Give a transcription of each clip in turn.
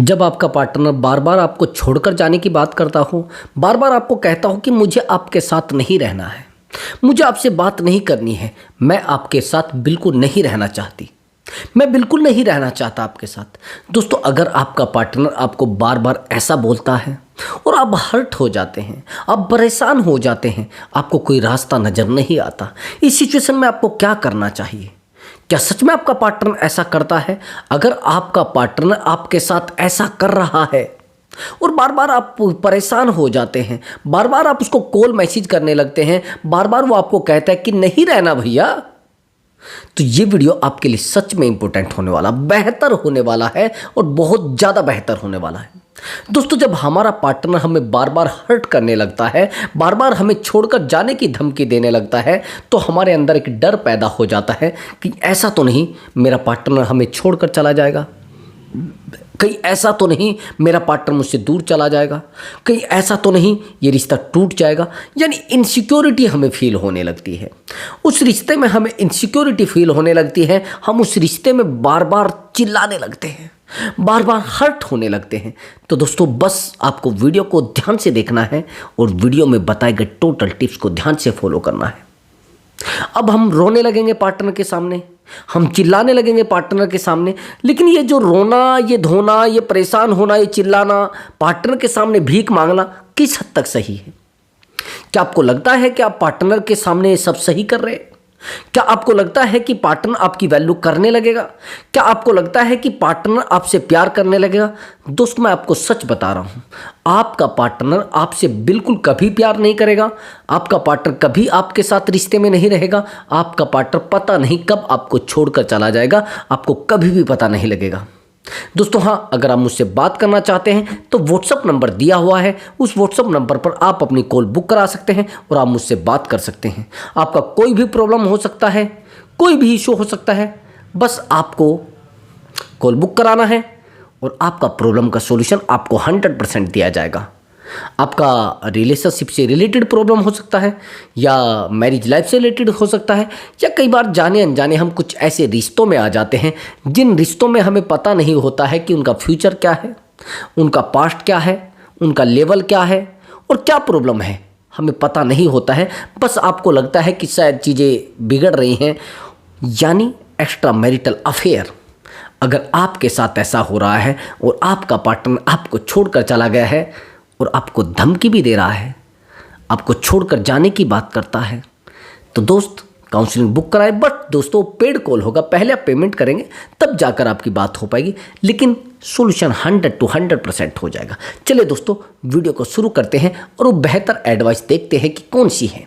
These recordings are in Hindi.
जब आपका पार्टनर बार बार आपको छोड़कर जाने की बात करता हो, बार बार आपको कहता हो कि मुझे आपके साथ नहीं रहना है, मुझे आपसे बात नहीं करनी है, मैं आपके साथ बिल्कुल नहीं रहना चाहती, मैं बिल्कुल नहीं रहना चाहता आपके साथ। दोस्तों, अगर आपका पार्टनर आपको बार बार ऐसा बोलता है और आप हर्ट हो जाते हैं, आप परेशान हो जाते हैं, आपको कोई रास्ता नज़र नहीं आता, इस सिचुएशन में आपको क्या करना चाहिए? क्या सच में आपका पार्टनर ऐसा करता है? अगर आपका पार्टनर आपके साथ ऐसा कर रहा है और बार बार आप परेशान हो जाते हैं, बार बार आप उसको कॉल मैसेज करने लगते हैं, बार बार वो आपको कहता है कि नहीं रहना भैया, तो ये वीडियो आपके लिए सच में इंपॉर्टेंट होने वाला, बेहतर होने वाला है और बहुत ज़्यादा बेहतर होने वाला है। दोस्तों, जब हमारा पार्टनर हमें बार बार हर्ट करने लगता है, बार बार हमें छोड़कर जाने की धमकी देने लगता है, तो हमारे अंदर एक डर पैदा हो जाता है कि ऐसा तो नहीं मेरा पार्टनर हमें छोड़कर चला जाएगा, कहीं ऐसा तो नहीं मेरा पार्टनर मुझसे दूर चला जाएगा, कहीं ऐसा तो नहीं ये रिश्ता टूट जाएगा। यानी इनसिक्योरिटी हमें फील होने लगती है, उस रिश्ते में हमें इनसिक्योरिटी फील होने लगती है, हम उस रिश्ते में बार बार चिल्लाने लगते हैं, बार बार हर्ट होने लगते हैं। तो दोस्तों, बस आपको वीडियो को ध्यान से देखना है और वीडियो में बताए गए टोटल टिप्स को ध्यान से फॉलो करना है। अब हम रोने लगेंगे पार्टनर के सामने, हम चिल्लाने लगेंगे पार्टनर के सामने, लेकिन ये जो रोना, ये धोना, ये परेशान होना, ये चिल्लाना, पार्टनर के सामने भीख मांगना किस हद तक सही है? क्या आपको लगता है कि आप पार्टनर के सामने ये सब सही कर रहे हैं? क्या आपको लगता है कि पार्टनर आपकी वैल्यू करने लगेगा? क्या आपको लगता है कि पार्टनर आपसे प्यार करने लगेगा? दोस्त, मैं आपको सच बता रहा हूं, आपका पार्टनर आपसे बिल्कुल कभी प्यार नहीं करेगा, आपका पार्टनर कभी आपके साथ रिश्ते में नहीं रहेगा, आपका पार्टनर पता नहीं कब आपको छोड़कर चला जाएगा, आपको कभी भी पता नहीं लगेगा। दोस्तों, हाँ, अगर आप मुझसे बात करना चाहते हैं तो व्हाट्सअप नंबर दिया हुआ है, उस व्हाट्सअप नंबर पर आप अपनी कॉल बुक करा सकते हैं और आप मुझसे बात कर सकते हैं। आपका कोई भी प्रॉब्लम हो सकता है, कोई भी इशू हो सकता है, बस आपको कॉल बुक कराना है और आपका प्रॉब्लम का सॉल्यूशन आपको 100% दिया जाएगा। आपका रिलेशनशिप से रिलेटेड प्रॉब्लम हो सकता है, या मैरिज लाइफ से रिलेटेड हो सकता है, या कई बार जाने अनजाने हम कुछ ऐसे रिश्तों में आ जाते हैं जिन रिश्तों में हमें पता नहीं होता है कि उनका फ्यूचर क्या है, उनका पास्ट क्या है, उनका लेवल क्या है और क्या प्रॉब्लम है, हमें पता नहीं होता है। बस आपको लगता है कि शायद चीज़ें बिगड़ रही हैं, यानी एक्स्ट्रा मैरिटल अफेयर। अगर आपके साथ ऐसा हो रहा है और आपका पार्टनर आपको छोड़कर चला गया है और आपको धमकी भी दे रहा है, आपको छोड़कर जाने की बात करता है, तो दोस्त, काउंसलिंग बुक कराएं। बट दोस्तों, पेड कॉल होगा, पहले आप पेमेंट करेंगे तब जाकर आपकी बात हो पाएगी, लेकिन सॉल्यूशन 100% हो जाएगा। चलिए दोस्तों, वीडियो को शुरू करते हैं और वो बेहतर एडवाइस देखते हैं कि कौन सी है।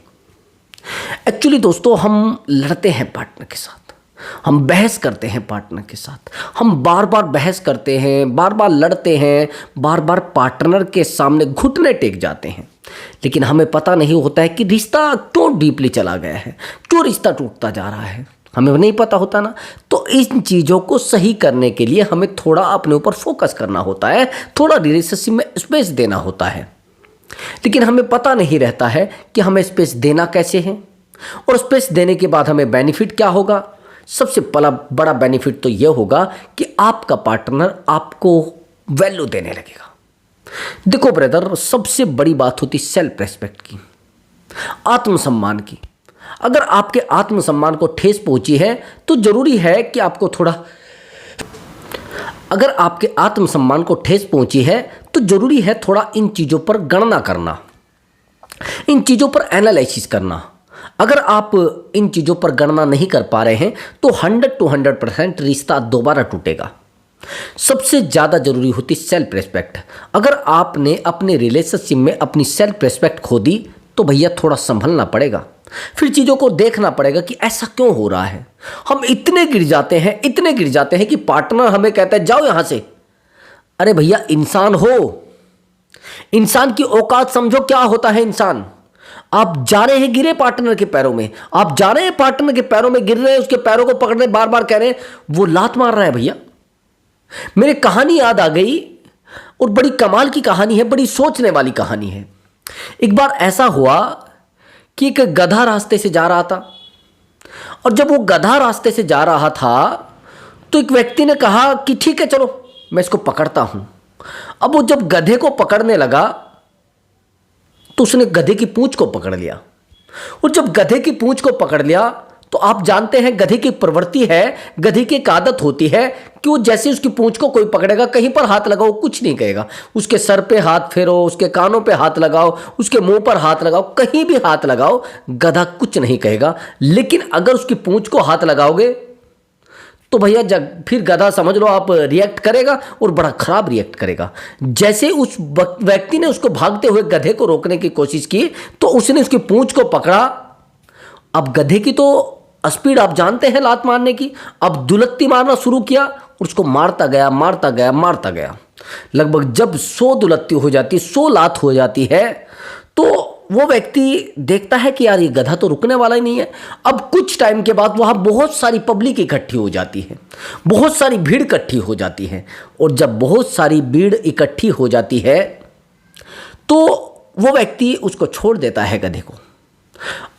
एक्चुअली दोस्तों, हम लड़ते हैं पार्टनर के साथ, हम बहस करते हैं पार्टनर के साथ, हम बार बार बहस करते हैं, बार बार लड़ते हैं, बार बार पार्टनर के सामने घुटने टेक जाते हैं, लेकिन हमें पता नहीं होता है कि रिश्ता क्यों डीपली चला गया है, क्यों रिश्ता टूटता जा रहा है, हमें नहीं पता होता ना। तो इन चीज़ों को सही करने के लिए हमें थोड़ा अपने ऊपर फोकस करना होता है, थोड़ा रिलेशनशिप में स्पेस देना होता है, लेकिन हमें पता नहीं रहता है कि हमें स्पेस देना कैसे है और स्पेस देने के बाद हमें बेनिफिट क्या होगा। सबसे बड़ा बेनिफिट तो यह होगा कि आपका पार्टनर आपको वैल्यू देने लगेगा। देखो ब्रदर, सबसे बड़ी बात होती सेल्फ रेस्पेक्ट की, आत्मसम्मान की। अगर आपके आत्मसम्मान को ठेस पहुंची है तो जरूरी है कि आपको थोड़ा, अगर आपके आत्मसम्मान को ठेस पहुंची है तो जरूरी है थोड़ा इन चीज़ों पर गणना करना, इन चीज़ों पर एनालिसिस करना। अगर आप इन चीज़ों पर गणना नहीं कर पा रहे हैं तो 100% रिश्ता दोबारा टूटेगा। सबसे ज़्यादा जरूरी होती सेल्फ रेस्पेक्ट। अगर आपने अपने रिलेशनशिप में अपनी सेल्फ रेस्पेक्ट खो दी तो भैया थोड़ा संभलना पड़ेगा, फिर चीज़ों को देखना पड़ेगा कि ऐसा क्यों हो रहा है। हम इतने गिर जाते हैं कि पार्टनर हमें कहता है जाओ यहाँ से। अरे भैया, इंसान हो, इंसान की औकात समझो, क्या होता है इंसान। आप जा रहे हैं गिरे पार्टनर के पैरों में, आप जा रहे हैं पार्टनर के पैरों में गिर रहे हैं, उसके पैरों को पकड़ रहे, बार बार कह रहे हैं, वो लात मार रहा है भैया। मेरी कहानी याद आ गई और बड़ी कमाल की कहानी है, बड़ी सोचने वाली कहानी है। एक बार ऐसा हुआ कि एक गधा रास्ते से जा रहा था और जब वो गधा रास्ते से जा रहा था तो एक व्यक्ति ने कहा कि ठीक है चलो मैं इसको पकड़ता हूँ। अब वो जब गधे को पकड़ने लगा तो उसने गधे की पूंछ को पकड़ लिया, और जब गधे की पूंछ को पकड़ लिया तो आप जानते हैं गधे की प्रवृत्ति है, गधे की एक आदत होती है कि वो जैसे उसकी पूंछ को कोई पकड़ेगा, कहीं पर हाथ लगाओ कुछ नहीं कहेगा, उसके सर पे हाथ फेरो, उसके कानों पे हाथ लगाओ, उसके मुंह पर हाथ लगाओ, कहीं भी हाथ लगाओ, गधा कुछ नहीं कहेगा। लेकिन अगर उसकी पूंछ को हाथ लगाओगे तो भैया फिर गधा समझ लो आप रिएक्ट करेगा, और बड़ा खराब रिएक्ट करेगा। जैसे उस व्यक्ति ने उसको भागते हुए गधे को रोकने की कोशिश की तो उसने उसकी पूंछ को पकड़ा। अब गधे की तो स्पीड आप जानते हैं लात मारने की, अब दुलत्ती मारना शुरू किया और उसको मारता गया मारता गया मारता गया। लगभग जब 100 दुलत्ती हो जाती, 100 लात हो जाती है, तो वो व्यक्ति देखता है कि यार ये गधा तो रुकने वाला ही नहीं है। अब कुछ टाइम के बाद वहाँ बहुत सारी पब्लिक इकट्ठी हो जाती है, बहुत सारी भीड़ इकट्ठी हो जाती है, और जब बहुत सारी भीड़ इकट्ठी हो जाती है तो वो व्यक्ति उसको छोड़ देता है गधे को।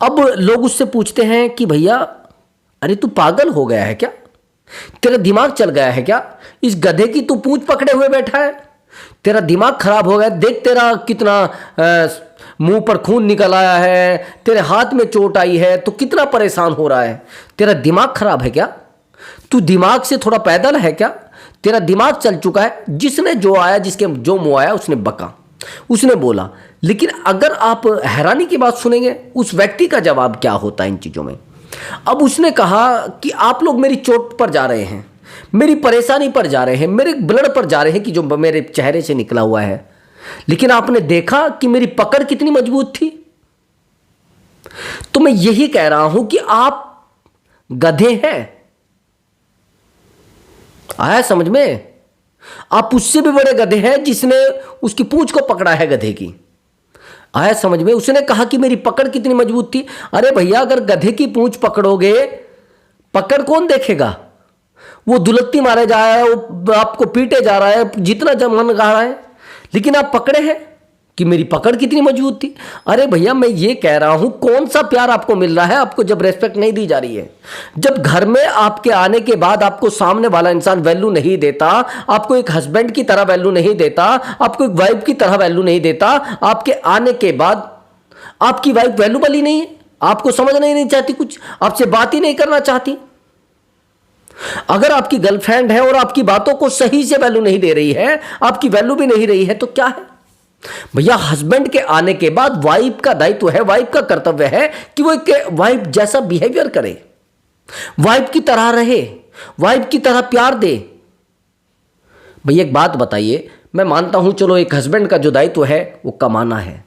अब लोग उससे पूछते हैं कि भैया अरे तू पागल हो गया है क्या, तेरा दिमाग चल गया है क्या, इस गधे की तू पूंछ पकड़े हुए बैठा है, तेरा दिमाग खराब हो गया, देख तेरा कितना मुंह पर खून निकल आया है, तेरे हाथ में चोट आई है, तो कितना परेशान हो रहा है, तेरा दिमाग खराब है क्या, तू दिमाग से थोड़ा पैदल है क्या, तेरा दिमाग चल चुका है। जिसने जो आया, जिसके जो मुंह आया उसने बका, उसने बोला। लेकिन अगर आप हैरानी की बात सुनेंगे उस व्यक्ति का जवाब क्या होता है इन चीज़ों में। अब उसने कहा कि आप लोग मेरी चोट पर जा रहे हैं, मेरी परेशानी पर जा रहे हैं, मेरे ब्लड पर जा रहे हैं कि जो मेरे चेहरे से निकला हुआ है, लेकिन आपने देखा कि मेरी पकड़ कितनी मजबूत थी। तो मैं यही कह रहा हूं कि आप गधे हैं। आया समझ में? आप उससे भी बड़े गधे हैं जिसने उसकी पूंछ को पकड़ा है गधे की। आया समझ में? उसने कहा कि मेरी पकड़ कितनी मजबूत थी। अरे भैया, अगर गधे की पूंछ पकड़ोगे, पकड़ कौन देखेगा? वो दुलत्ती मारे जा रहा है, वो आपको पीटे जा रहा है, जितना जब मन गा रहा है, लेकिन आप पकड़े हैं कि मेरी पकड़ कितनी मजबूत थी। अरे भैया, मैं ये कह रहा हूं, कौन सा प्यार आपको मिल रहा है आपको जब रेस्पेक्ट नहीं दी जा रही है, जब घर में आपके आने के बाद आपको सामने वाला इंसान वैल्यू नहीं देता, आपको एक हस्बैंड की तरह वैल्यू नहीं देता, आपको एक वाइफ की तरह वैल्यू नहीं देता, आपके आने के बाद आपकी वाइफ वैल्यूबल ही नहीं है, आपको समझना ही नहीं चाहती, कुछ आपसे बात ही नहीं करना चाहती। अगर आपकी गर्लफ्रेंड है और आपकी बातों को सही से वैल्यू नहीं दे रही है, आपकी वैल्यू भी नहीं रही है, तो क्या है भैया? हस्बैंड के आने के बाद वाइफ का दायित्व है, वाइफ का कर्तव्य है कि वो एक वाइफ जैसा बिहेवियर करे, वाइफ की तरह रहे, वाइफ की तरह प्यार दे। भैया एक बात बताइए, मैं मानता हूं चलो एक हस्बैंड का जो दायित्व है वो कमाना है,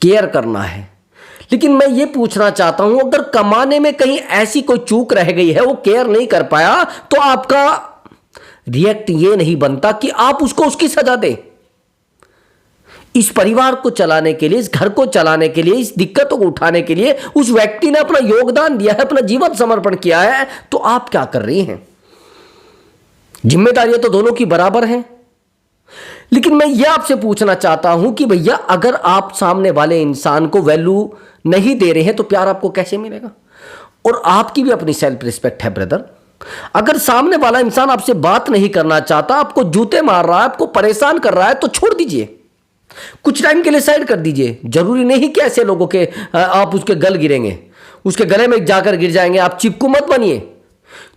केयर करना है, लेकिन मैं ये पूछना चाहता हूं, अगर कमाने में कहीं ऐसी कोई चूक रह गई है, वो केयर नहीं कर पाया, तो आपका रिएक्ट ये नहीं बनता कि आप उसको उसकी सजा दें। इस परिवार को चलाने के लिए, इस घर को चलाने के लिए, इस दिक्कतों को उठाने के लिए उस व्यक्ति ने अपना योगदान दिया है, अपना जीवन समर्पण किया है, तो आप क्या कर रही हैं? जिम्मेदारियां तो दोनों की बराबर हैं। लेकिन मैं यह आपसे पूछना चाहता हूं कि भैया, अगर आप सामने वाले इंसान को वैल्यू नहीं दे रहे हैं तो प्यार आपको कैसे मिलेगा? और आपकी भी अपनी सेल्फ रिस्पेक्ट है ब्रदर। अगर सामने वाला इंसान आपसे बात नहीं करना चाहता, आपको जूते मार रहा है, आपको परेशान कर रहा है, तो छोड़ दीजिए, कुछ टाइम के लिए साइड कर दीजिए। जरूरी नहीं कि ऐसे लोगों के आप उसके गल गिरेंगे, उसके गले में जाकर गिर जाएंगे। आप चिपकू मत बनिए।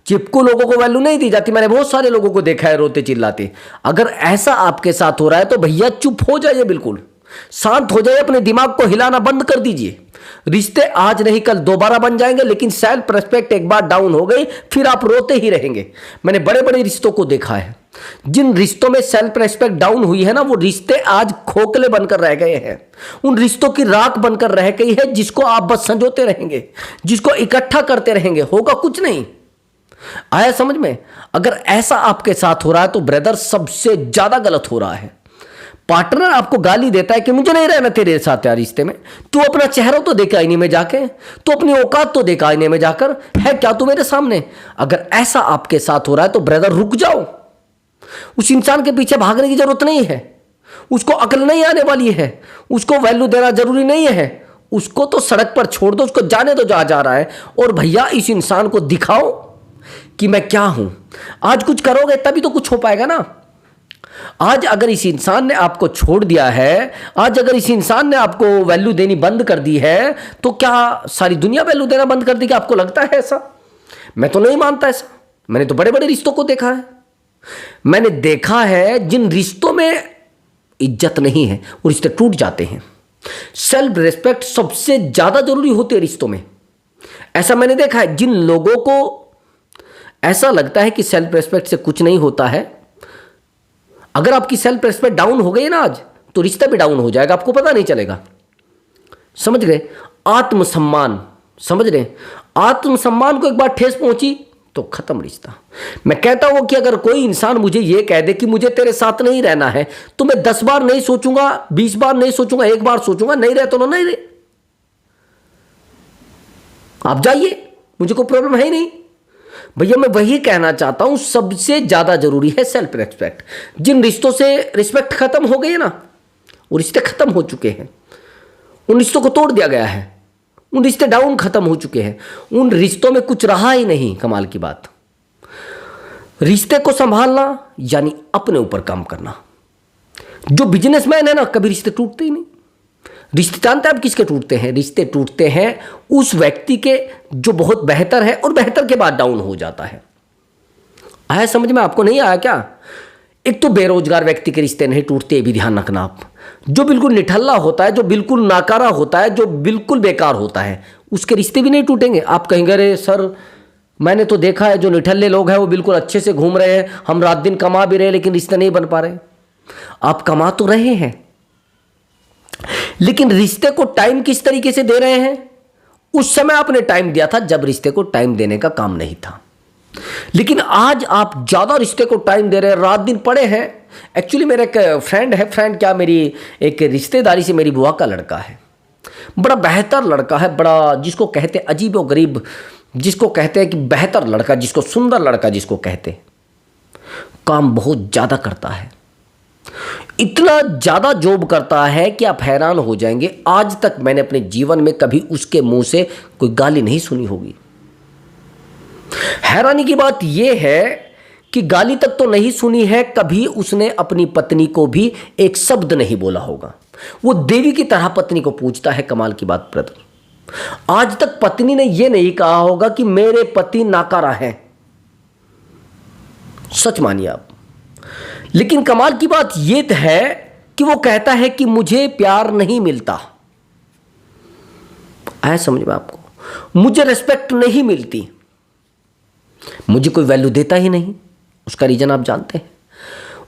चिपकू लोगों को वैल्यू नहीं दी जाती। मैंने बहुत सारे लोगों को देखा है रोते चिल्लाते। अगर ऐसा आपके साथ हो रहा है तो भैया चुप हो जाइए, बिल्कुल शांत हो जाइए, अपने दिमाग को हिलाना बंद कर दीजिए। रिश्ते आज नहीं कल दोबारा बन जाएंगे, लेकिन सेल्फ रेस्पेक्ट एक बार डाउन हो गई फिर आप रोते ही रहेंगे। मैंने बड़े बड़े रिश्तों को देखा है, जिन रिश्तों में सेल्फ रेस्पेक्ट डाउन हुई है ना, वो रिश्ते आज खोखले बनकर रह गए हैं। उन रिश्तों की राख बनकर रह गई है, जिसको आप बस संजोते रहेंगे, जिसको इकट्ठा करते रहेंगे, होगा कुछ नहीं। आया समझ में? अगर ऐसा आपके साथ हो रहा है तो ब्रदर सबसे ज्यादा गलत हो रहा है। पार्टनर आपको गाली देता है कि मुझे नहीं रहना तेरे साथ यार रिश्ते में, तू अपना चेहरा तो देख आईने में जाके, तू अपनी औकात तो देख आईने में जाकर, है क्या तू मेरे सामने? अगर ऐसा आपके साथ हो रहा है तो ब्रदर रुक जाओ। उस इंसान के पीछे भागने की जरूरत नहीं है, उसको अकल नहीं आने वाली है, उसको वैल्यू देना जरूरी नहीं है, उसको तो सड़क पर छोड़ दो, उसको जाने दो जहां जा रहा है। और भैया इस इंसान को दिखाओ कि मैं क्या हूं। आज कुछ करोगे तभी तो कुछ हो पाएगा ना। आज अगर इस इंसान ने आपको छोड़ दिया है, आज अगर इस इंसान ने आपको वैल्यू देनी बंद कर दी है, तो क्या सारी दुनिया वैल्यू देना बंद कर देगी? आपको लगता है ऐसा? मैं तो नहीं मानता ऐसा। मैंने तो बड़े बड़े रिश्तों को देखा है। मैंने देखा है जिन रिश्तों में इज्जत नहीं है वो रिश्ते टूट जाते हैं। सेल्फ रिस्पेक्ट सबसे ज्यादा जरूरी होती है रिश्तों में। ऐसा मैंने देखा है, जिन लोगों को ऐसा लगता है कि सेल्फ रिस्पेक्ट से कुछ नहीं होता है, अगर आपकी सेल्फ रिस्पेक्ट डाउन हो गई ना आज, तो रिश्ता भी डाउन हो जाएगा, आपको पता नहीं चलेगा। समझ गए? आत्मसम्मान, समझ रहे? आत्मसम्मान को एक बार ठेस पहुंची तो खत्म रिश्ता। मैं कहता हूं कि अगर कोई इंसान मुझे यह कह दे कि मुझे तेरे साथ नहीं रहना है, तो मैं 10 बार नहीं सोचूंगा, 20 बार नहीं सोचूंगा, एक बार सोचूंगा, नहीं रहे तो नहीं रहे, आप जाइए, मुझे कोई प्रॉब्लम है ही नहीं। भैया मैं वही कहना चाहता हूं, सबसे ज्यादा जरूरी है सेल्फ रिस्पेक्ट। जिन रिश्तों से रिस्पेक्ट खत्म हो गई है ना, वो रिश्ते खत्म हो चुके हैं, उन रिश्तों को तोड़ दिया गया है, उन रिश्ते डाउन खत्म हो चुके हैं, उन रिश्तों में कुछ रहा ही नहीं। कमाल की बात, रिश्ते को संभालना यानी अपने ऊपर काम करना। जो बिजनेसमैन है ना, कभी रिश्ते टूटते ही नहीं। रिश्ते जानते हैं आप किसके टूटते हैं? रिश्ते टूटते हैं उस व्यक्ति के जो बहुत बेहतर है और बेहतर के बाद डाउन हो जाता है। आया समझ में? आपको नहीं आया क्या? एक तो बेरोजगार व्यक्ति के रिश्ते नहीं टूटते, ये भी ध्यान रखना आप। जो बिल्कुल निठल्ला होता है, जो बिल्कुल नाकारा होता है, जो बिल्कुल बेकार होता है, उसके रिश्ते भी नहीं टूटेंगे। आप कहेंगे अरे सर मैंने तो देखा है जो निठल्ले लोग हैं वो बिल्कुल अच्छे से घूम रहे हैं, हम रात दिन कमा भी रहे हैं लेकिन रिश्ते नहीं बन पा रहे। आप कमा तो रहे हैं, लेकिन रिश्ते को टाइम किस तरीके से दे रहे हैं? उस समय आपने टाइम दिया था जब रिश्ते को टाइम देने का काम नहीं था, लेकिन आज आप ज्यादा रिश्ते को टाइम दे रहे हैं, रात दिन पड़े हैं। एक्चुअली मेरा एक फ्रेंड है, फ्रेंड क्या मेरी एक रिश्तेदारी से मेरी बुआ का लड़का है, बड़ा बेहतर लड़का है, बड़ा जिसको कहते हैं अजीब व गरीब, जिसको कहते हैं कि बेहतर लड़का, जिसको सुंदर लड़का जिसको कहते हैं। काम बहुत ज्यादा करता है, इतना ज्यादा जॉब करता है कि आप हैरान हो जाएंगे। आज तक मैंने अपने जीवन में कभी उसके मुंह से कोई गाली नहीं सुनी होगी। हैरानी की बात यह है कि गाली तक तो नहीं सुनी है, कभी उसने अपनी पत्नी को भी एक शब्द नहीं बोला होगा। वो देवी की तरह पत्नी को पूजता है। कमाल की बात ब्रदर, आज तक पत्नी ने यह नहीं कहा होगा कि मेरे पति नाकारा हैं। सच मानिए आप। लेकिन कमाल की बात यह है कि वो कहता है कि मुझे प्यार नहीं मिलता। आया समझ में आपको? मुझे रिस्पेक्ट नहीं मिलती, मुझे कोई वैल्यू देता ही नहीं। उसका रीजन आप जानते हैं।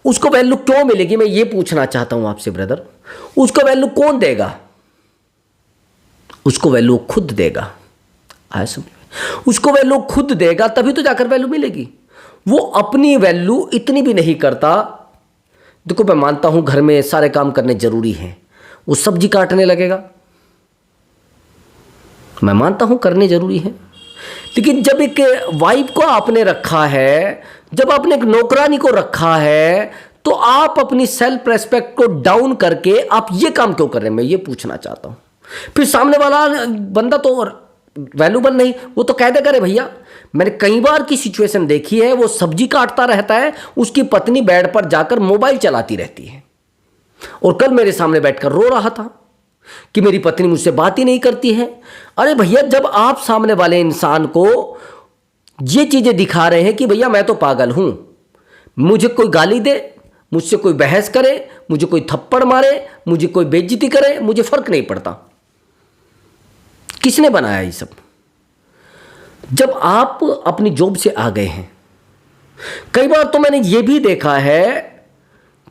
उसको वैल्यू क्यों मिलेगी, मैं ये पूछना चाहता हूं आपसे ब्रदर। उसको वैल्यू कौन देगा? उसको वैल्यू खुद देगा। आया समझ में? उसको वैल्यू खुद देगा तभी तो जाकर वैल्यू मिलेगी। वो अपनी वैल्यू इतनी भी नहीं करता। देखो मैं मानता हूं घर में सारे काम करने जरूरी हैं, वो सब्जी काटने लगेगा, मैं मानता हूं करने जरूरी है, लेकिन जब एक वाइफ को आपने रखा है, जब आपने एक नौकरानी को रखा है, तो आप अपनी सेल्फ रेस्पेक्ट को डाउन करके आप ये काम क्यों कर रहे हैं? मैं ये पूछना चाहता हूं। फिर सामने वाला बंदा तो वैल्यूबल नहीं, वो तो कह देगा अरे भैया, मैंने कई बार की सिचुएशन देखी है, वो सब्जी काटता रहता है, उसकी पत्नी बेड पर जाकर मोबाइल चलाती रहती है, और कल मेरे सामने बैठकर रो रहा था कि मेरी पत्नी मुझसे बात ही नहीं करती है। अरे भैया, जब आप सामने वाले इंसान को ये चीजें दिखा रहे हैं कि भैया मैं तो पागल हूं, मुझे कोई गाली दे, मुझसे कोई बहस करे, मुझे कोई थप्पड़ मारे, मुझे कोई बेइज्जती करे, मुझे फर्क नहीं पड़ता, किसने बनाया ये सब? जब आप अपनी जॉब से आ गए हैं, कई बार तो मैंने ये भी देखा है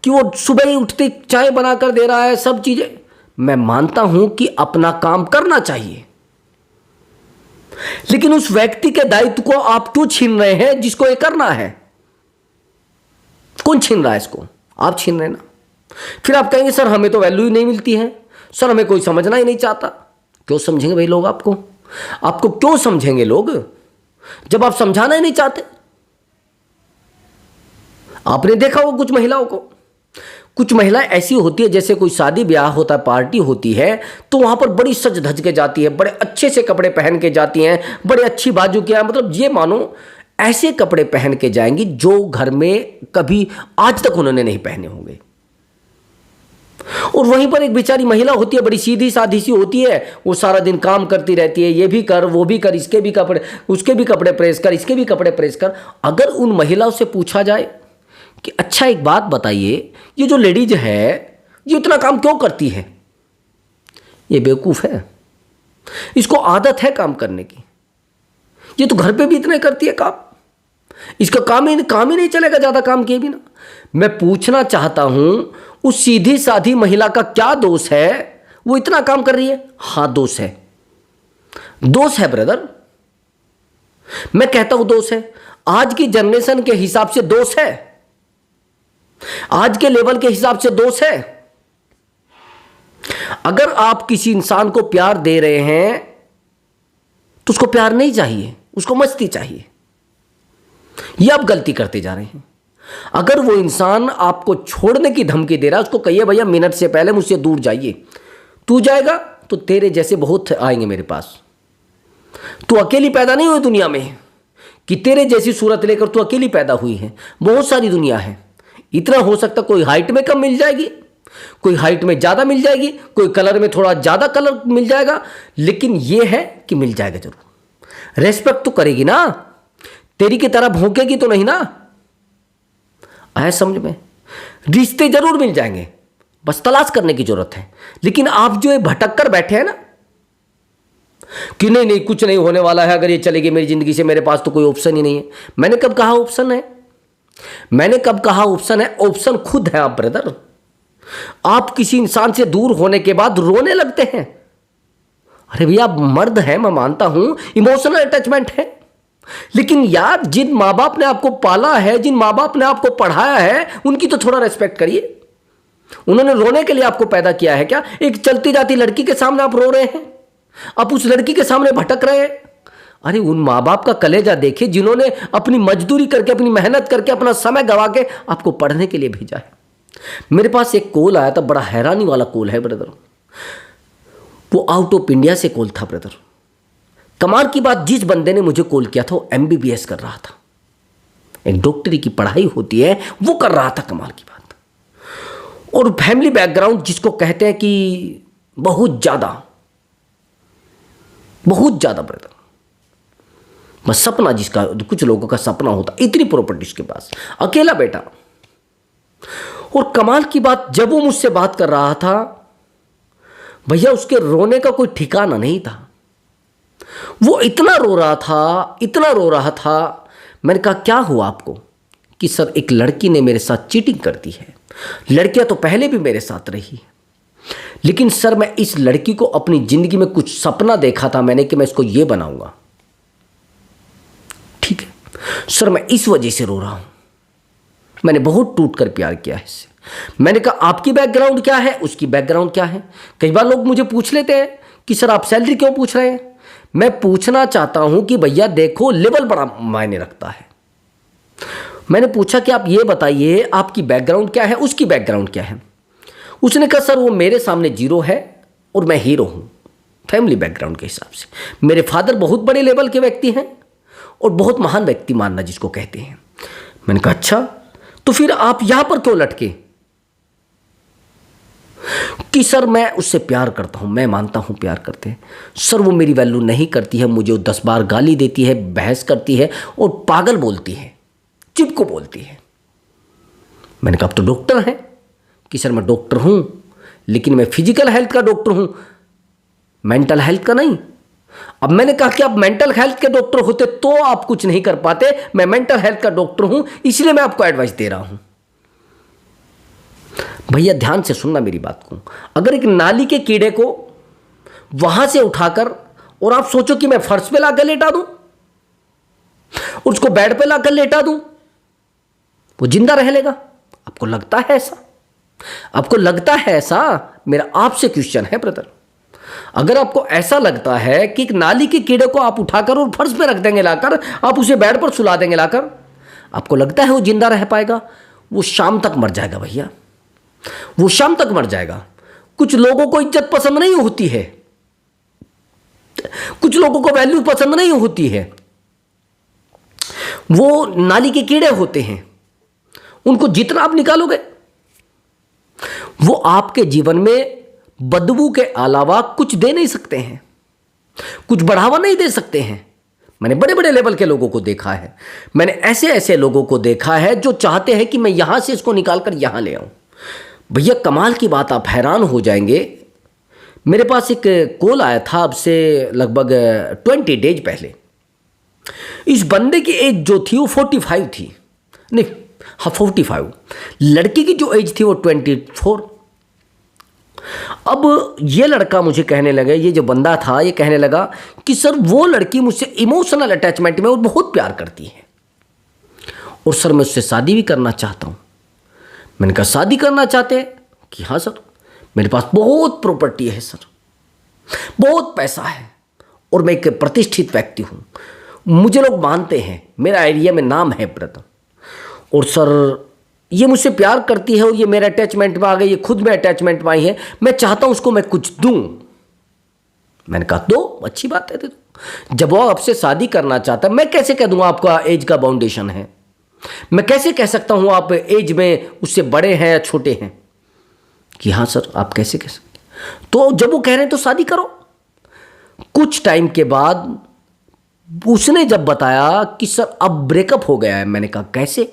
कि वो सुबह ही उठते चाय बनाकर दे रहा है, सब चीजें। मैं मानता हूं कि अपना काम करना चाहिए, लेकिन उस व्यक्ति के दायित्व को आप क्यों छीन रहे हैं जिसको ये करना है? कौन छीन रहा है इसको? आप छीन रहे ना। फिर आप कहेंगे सर हमें तो वैल्यू ही नहीं मिलती है, सर हमें कोई समझना ही नहीं चाहता। क्यों समझेंगे भाई लोग आपको? आपको क्यों समझेंगे लोग जब आप समझाना ही नहीं चाहते? आपने देखा हो कुछ महिलाओं को, कुछ महिलाएं ऐसी होती है, जैसे कोई शादी ब्याह होता है, पार्टी होती है, तो वहां पर बड़ी सज धज के जाती है, बड़े अच्छे से कपड़े पहन के जाती हैं, बड़े अच्छी बाजू के, मतलब ये मानो ऐसे कपड़े पहन के जाएंगी जो घर में कभी आज तक उन्होंने नहीं पहने होंगे। और वहीं पर एक बेचारी महिला होती है, बड़ी सीधी साधी सी होती है, वो सारा दिन काम करती रहती है, ये भी कर वो भी कर, इसके भी कपड़े उसके भी कपड़े प्रेस कर, इसके भी कपड़े प्रेस कर। अगर उन महिलाओं से पूछा जाए कि अच्छा एक बात बताइए, ये जो लेडीज है ये इतना काम क्यों करती है, ये बेवकूफ़ है, इसको आदत है काम करने की, ये तो घर पे भी इतने करती है काम, इसका काम ही नहीं चलेगा ज़्यादा काम किए बिना। मैं पूछना चाहता हूं उस सीधी साधी महिला का क्या दोष है, वो इतना काम कर रही है? हाँ दोष है, दोष है ब्रदर, मैं कहता हूं दोष है। आज की जनरेशन के हिसाब से दोष है, आज के लेवल के हिसाब से दोष है। अगर आप किसी इंसान को प्यार दे रहे हैं तो उसको प्यार नहीं चाहिए, उसको मस्ती चाहिए। ये आप गलती करते जा रहे हैं। अगर वो इंसान आपको छोड़ने की धमकी दे रहा है, उसको कहिए भैया मिनट से पहले मुझसे दूर जाइए, तू जाएगा तो तेरे जैसे बहुत आएंगे मेरे पास। तू अकेली पैदा नहीं हुई दुनिया में कि तेरे जैसी सूरत लेकर तू अकेली पैदा हुई है, बहुत सारी दुनिया है। इतना हो सकता कोई हाइट में कम मिल जाएगी, कोई हाइट में ज़्यादा मिल जाएगी, कोई कलर में थोड़ा ज़्यादा कलर मिल जाएगा, लेकिन यह है कि मिल जाएगा जरूर। रेस्पेक्ट तो करेगी ना, तेरी की तरह भौंकेगी तो नहीं ना। आया समझ में? रिश्ते जरूर मिल जाएंगे, बस तलाश करने की जरूरत है। लेकिन आप जो ये भटक कर बैठे हैं ना कि नहीं नहीं कुछ नहीं होने वाला है, अगर ये चलेगी मेरी जिंदगी से, मेरे पास तो कोई ऑप्शन ही नहीं है। मैंने कब कहा ऑप्शन है? मैंने कब कहा ऑप्शन है? ऑप्शन खुद है आप ब्रदर। आप किसी इंसान से दूर होने के बाद रोने लगते हैं। अरे भैया आप मर्द हैं, मैं मानता हूं इमोशनल अटैचमेंट है, लेकिन यार जिन माँ बाप ने आपको पाला है, जिन माँ बाप ने आपको पढ़ाया है, उनकी तो थोड़ा रेस्पेक्ट करिए। उन्होंने रोने के लिए आपको पैदा किया है क्या? एक चलती जाती लड़की के सामने आप रो रहे हैं, आप उस लड़की के सामने भटक रहे हैं। अरे उन माँ बाप का कलेजा देखिए जिन्होंने अपनी मजदूरी करके, अपनी मेहनत करके, अपना समय गंवा के आपको पढ़ने के लिए भेजा है। मेरे पास एक कॉल आया था, बड़ा हैरानी वाला कॉल है ब्रदर। वो आउट ऑफ इंडिया से कॉल था ब्रदर। कमाल की बात, जिस बंदे ने मुझे कॉल किया था वो MBBS कर रहा था, एक डॉक्टरी की पढ़ाई होती है वो कर रहा था। कमाल की बात, और फैमिली बैकग्राउंड जिसको कहते हैं कि बहुत ज्यादा ब्रदर, बस सपना जिसका, कुछ लोगों का सपना होता, इतनी प्रॉपर्टी उसके पास, अकेला बेटा। और कमाल की बात, जब वो मुझसे बात कर रहा था भैया उसके रोने का कोई ठिकाना नहीं था। वो इतना रो रहा था, इतना रो रहा था। मैंने कहा क्या हुआ आपको? कि सर एक लड़की ने मेरे साथ चीटिंग कर दी है। लड़कियां तो पहले भी मेरे साथ रही, लेकिन सर मैं इस लड़की को अपनी जिंदगी में कुछ सपना देखा था मैंने कि मैं इसको ये बनाऊंगा। ठीक है सर, मैं इस वजह से रो रहा हूं, मैंने बहुत टूट कर प्यार किया है इससे। मैंने कहा आपकी बैकग्राउंड क्या है, उसकी बैकग्राउंड क्या है? कई बार लोग मुझे पूछ लेते हैं कि सर आप सैलरी क्यों पूछ रहे हैं? मैं पूछना चाहता हूं कि भैया देखो लेवल बड़ा मायने रखता है। मैंने पूछा कि आप ये बताइए आपकी बैकग्राउंड क्या है, उसकी बैकग्राउंड क्या है? उसने कहा सर वो मेरे सामने जीरो है और मैं हीरो हूं। फैमिली बैकग्राउंड के हिसाब से मेरे फादर बहुत बड़े लेवल के व्यक्ति हैं और बहुत महान व्यक्ति मानना जिसको कहते हैं। मैंने कहा अच्छा, तो फिर आप यहां पर क्यों लटके? कि सर मैं उससे प्यार करता हूं, मैं मानता हूं प्यार करते हैं। सर वो मेरी वैल्यू नहीं करती है, मुझे 10 बार गाली देती है, बहस करती है और पागल बोलती है, चिपको बोलती है। मैंने कहा आप तो डॉक्टर हैं। कि सर मैं डॉक्टर हूं, लेकिन मैं फिजिकल हेल्थ का डॉक्टर हूं, मेंटल हेल्थ का नहीं। अब मैंने कहा कि आप मेंटल हेल्थ के डॉक्टर होते तो आप कुछ नहीं कर पाते, मैं मेंटल हेल्थ का डॉक्टर हूं इसलिए मैं आपको एडवाइस दे रहा हूं। भैया ध्यान से सुनना मेरी बात को। अगर एक नाली के कीड़े को वहां से उठाकर और आप सोचो कि मैं फर्श पे लाकर लेटा दूं और उसको बेड पे लाकर लेटा दूं, वो जिंदा रह लेगा? आपको लगता है ऐसा? आपको लगता है ऐसा? मेरा आपसे क्वेश्चन है ब्रदर, अगर आपको ऐसा लगता है कि एक नाली के कीड़े को आप उठाकर और फर्श पे रख देंगे लाकर, आप उसे बेड पर सुला देंगे लाकर, आपको लगता है वो जिंदा रह पाएगा? वो शाम तक मर जाएगा भैया, वो शाम तक मर जाएगा। कुछ लोगों को इज्जत पसंद नहीं होती है, कुछ लोगों को वैल्यू पसंद नहीं होती है, वो नाली के कीड़े होते हैं, उनको जितना आप निकालोगे वो आपके जीवन में बदबू के अलावा कुछ दे नहीं सकते हैं, कुछ बढ़ावा नहीं दे सकते हैं। मैंने बड़े बड़े लेवल के लोगों को देखा है, मैंने ऐसे ऐसे लोगों को देखा है जो चाहते हैं कि मैं यहां से इसको निकाल कर यहां ले आऊं। भैया कमाल की बात, आप हैरान हो जाएंगे। मेरे पास एक कॉल आया था अब से लगभग 20 डेज पहले। इस बंदे की एज जो थी वो 45 थी, नहीं हाँ 45। लड़की की जो एज थी वो 24। अब ये लड़का मुझे कहने लगा, ये जो बंदा था ये कहने लगा कि सर वो लड़की मुझसे इमोशनल अटैचमेंट में वो बहुत प्यार करती है और सर मैं उससे शादी भी करना चाहता हूँ। मैंने कहा शादी करना चाहते हैं? कि हाँ सर, मेरे पास बहुत प्रॉपर्टी है सर, बहुत पैसा है और मैं एक प्रतिष्ठित व्यक्ति हूँ, मुझे लोग मानते हैं, मेरा एरिया में नाम है ब्रदर, और सर ये मुझसे प्यार करती है और ये मेरे अटैचमेंट में आ गई, ये खुद में अटैचमेंट में आई है, मैं चाहता हूँ उसको मैं कुछ दूँ। मैंने कहा दो, अच्छी बात है दे दो। जब वो आपसे शादी करना चाहता है, मैं कैसे कह दूँगा आपका एज का बाउंडेशन है, मैं कैसे कह सकता हूँ आप एज में उससे बड़े हैं या छोटे हैं? कि हाँ सर आप कैसे कह सकते? तो जब वो कह रहे हैं तो शादी करो। कुछ टाइम के बाद उसने जब बताया कि सर अब ब्रेकअप हो गया है, मैंने कहा कैसे?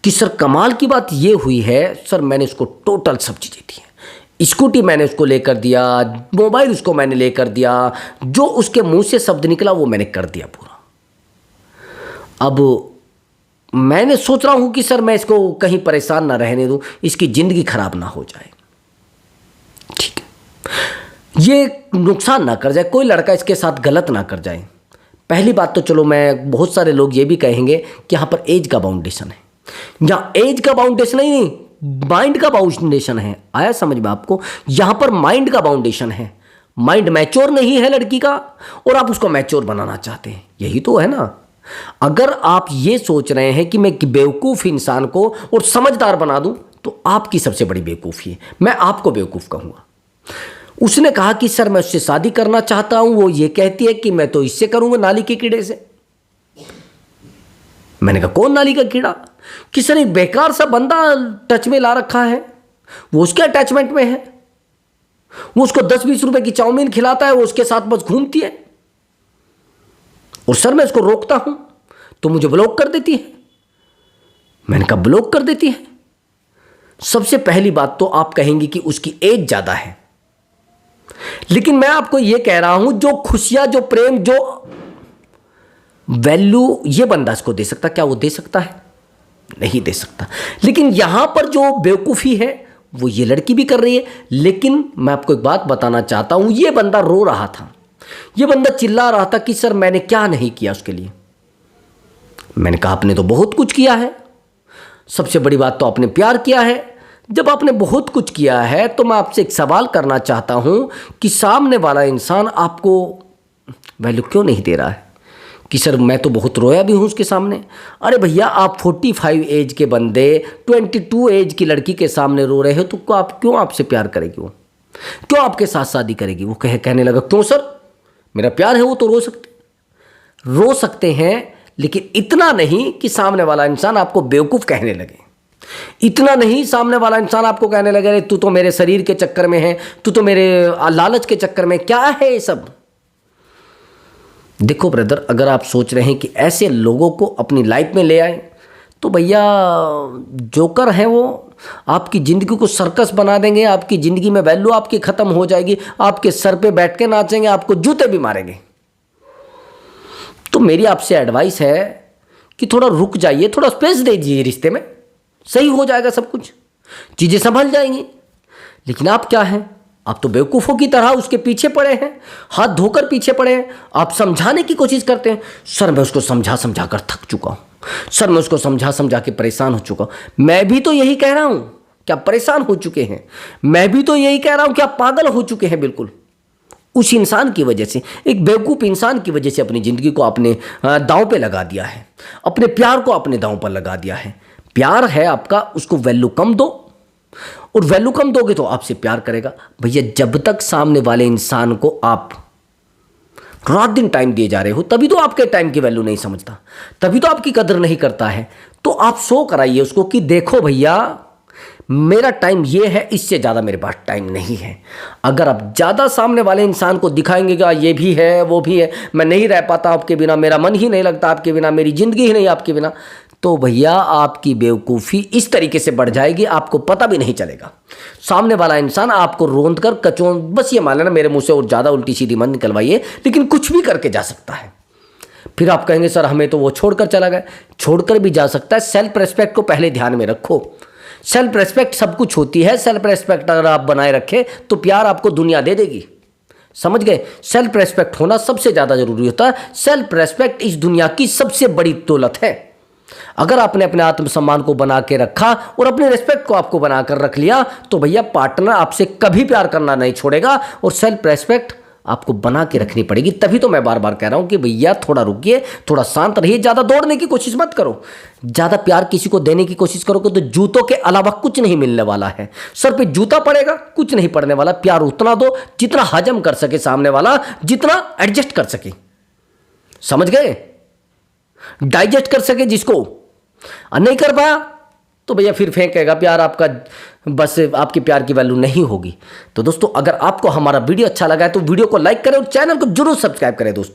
कि सर कमाल की बात ये हुई है सर, मैंने उसको टोटल सब चीज़ें दी हैं, स्कूटी मैंने उसको लेकर दिया, मोबाइल उसको मैंने लेकर दिया, जो उसके मुंह से शब्द निकला वो मैंने कर दिया पूरा। अब मैंने सोच रहा हूँ कि सर मैं इसको कहीं परेशान ना रहने दूँ, इसकी ज़िंदगी खराब ना हो जाए, ठीक है, ये नुकसान ना कर जाए, कोई लड़का इसके साथ गलत ना कर जाए। पहली बात तो चलो मैं, बहुत सारे लोग ये भी कहेंगे कि यहाँ पर एज का बाउंडेशन है, यहाँ एज का बाउंडेशन नहीं, माइंड का बाउंडेशन है। आया समझ में आपको? यहाँ पर माइंड का बाउंडेशन है, माइंड मैच्योर नहीं है लड़की का और आप उसको मैच्योर बनाना चाहते हैं, यही तो है ना। अगर आप ये सोच रहे हैं कि मैं बेवकूफ़ इंसान को और समझदार बना दूं तो आपकी सबसे बड़ी बेवकूफ़ी है, मैं आपको बेवकूफ़ कहूँगा। उसने कहा कि सर मैं उससे शादी करना चाहता हूं, वो ये कहती है कि मैं तो इससे करूंगा, नाली के कीड़े से। मैंने कहा कौन नाली का कीड़ा? कि सर एक बेकार सा बंदा टच में ला रखा है, वो उसके अटैचमेंट में है, वो उसको 10-20 रुपए की चाउमीन खिलाता है, वो उसके साथ बस घूमती है और सर मैं उसको रोकता हूं तो मुझे ब्लॉक कर देती है। मैंने कहा ब्लॉक कर देती है? सबसे पहली बात तो आप कहेंगे कि उसकी एज ज्यादा है, लेकिन मैं आपको यह कह रहा हूं जो खुशियां, जो प्रेम, जो वैल्यू ये बंदा इसको दे सकता, क्या वो दे सकता है? नहीं दे सकता। लेकिन यहां पर जो बेवकूफ़ी है वो ये लड़की भी कर रही है। लेकिन मैं आपको एक बात बताना चाहता हूं, ये बंदा रो रहा था, ये बंदा चिल्ला रहा था कि सर मैंने क्या नहीं किया उसके लिए। मैंने कहा आपने तो बहुत कुछ किया है, सबसे बड़ी बात तो आपने प्यार किया है। जब आपने बहुत कुछ किया है तो मैं आपसे एक सवाल करना चाहता हूं कि सामने वाला इंसान आपको वैल्यू क्यों नहीं दे रहा है? कि सर मैं तो बहुत रोया भी हूं उसके सामने। अरे भैया आप 45 एज के बंदे 22 एज की लड़की के सामने रो रहे हो तो आप क्यों आपसे प्यार करेगी? वो क्यों आपके साथ शादी करेगी? वो कहने लगा क्यों सर, मेरा प्यार है, वो तो रो सकते हैं, लेकिन इतना नहीं कि सामने वाला इंसान आपको बेवकूफ़ कहने लगे, इतना नहीं सामने वाला इंसान आपको कहने लगे अरे तू तो मेरे शरीर के चक्कर में है, तू तो मेरे लालच के चक्कर में, क्या है ये सब। देखो ब्रदर, अगर आप सोच रहे हैं कि ऐसे लोगों को अपनी लाइफ में ले आए तो भैया जोकर हैं वो, आपकी ज़िंदगी को सर्कस बना देंगे, आपकी ज़िंदगी में वैल्यू आपकी ख़त्म हो जाएगी, आपके सर पे बैठ के नाचेंगे, आपको जूते भी मारेंगे। तो मेरी आपसे एडवाइस है कि थोड़ा रुक जाइए, थोड़ा स्पेस दे दीजिए रिश्ते में, सही हो जाएगा सब कुछ, चीज़ें संभल जाएंगी। लेकिन आप क्या हैं, आप तो बेवकूफ़ों की तरह उसके पीछे पड़े हैं, हाथ धोकर पीछे पड़े हैं। आप समझाने की कोशिश करते हैं, सर मैं उसको समझा कर थक चुका हूँ, सर मैं उसको समझा के परेशान हो चुका हूँ। मैं भी तो यही कह रहा हूँ, क्या परेशान हो चुके हैं? मैं भी तो यही कह रहा हूँ, क्या पागल हो चुके हैं? बिल्कुल उस इंसान की वजह से, एक बेवकूफ़ इंसान की वजह से अपनी ज़िंदगी को आपने दांव पे लगा दिया है, अपने प्यार को अपने दांव पर लगा दिया है। प्यार है आपका, उसको वैल्यू कम दो, और वैल्यू कम दोगे तो आपसे प्यार करेगा। भैया जब तक सामने वाले इंसान को आप रात दिन टाइम दिए जा रहे हो, तभी तो आपके टाइम की वैल्यू नहीं समझता, तभी तो आपकी कदर नहीं करता है। तो आप शो कराइए उसको कि देखो भैया, मेरा टाइम ये है, इससे ज़्यादा मेरे पास टाइम नहीं है। अगर आप ज़्यादा सामने वाले इंसान को दिखाएंगे कि ये भी है वो भी है, मैं नहीं रह पाता आपके बिना, मेरा मन ही नहीं लगता आपके बिना, मेरी ज़िंदगी ही नहीं आपके बिना, तो भैया आपकी बेवकूफ़ी इस तरीके से बढ़ जाएगी, आपको पता भी नहीं चलेगा। सामने वाला इंसान आपको रोंद कर कचों, बस ये मान लेना मेरे मुँह से और ज़्यादा उल्टी सीधी मत निकलवाइए, लेकिन कुछ भी करके जा सकता है। फिर आप कहेंगे सर हमें तो वो छोड़कर चला गया, छोड़कर भी जा सकता है। सेल्फ रेस्पेक्ट को पहले ध्यान में रखो। सेल्फ रेस्पेक्ट सब कुछ होती है। सेल्फ रेस्पेक्ट अगर आप बनाए रखें तो प्यार आपको दुनिया दे देगी, समझ गए। सेल्फ रेस्पेक्ट होना सबसे ज़्यादा जरूरी होता है। सेल्फ रेस्पेक्ट इस दुनिया की सबसे बड़ी दौलत है। अगर आपने अपने आत्मसम्मान को बना के रखा और अपने रेस्पेक्ट को आपको बनाकर रख लिया तो भैया पार्टनर आपसे कभी प्यार करना नहीं छोड़ेगा। और सेल्फ रेस्पेक्ट आपको बना के रखनी पड़ेगी। तभी तो मैं बार बार कह रहा हूं कि भैया थोड़ा रुकिए, थोड़ा शांत रहिए, ज़्यादा दौड़ने की कोशिश मत करो। ज़्यादा प्यार किसी को देने की कोशिश करोगे तो जूतों के अलावा कुछ नहीं मिलने वाला है। सर पे जूता पड़ेगा, कुछ नहीं पड़ने वाला। प्यार उतना दो जितना हजम कर सके सामने वाला, जितना एडजस्ट कर सके, समझ गए, डाइजेस्ट कर सके जिसको। नहीं कर पाया तो भैया फिर फेंकेगा प्यार आपका, बस आपकी प्यार की वैल्यू नहीं होगी। तो दोस्तों अगर आपको हमारा वीडियो अच्छा लगा है तो वीडियो को लाइक करें और चैनल को जरूर सब्सक्राइब करें दोस्तों।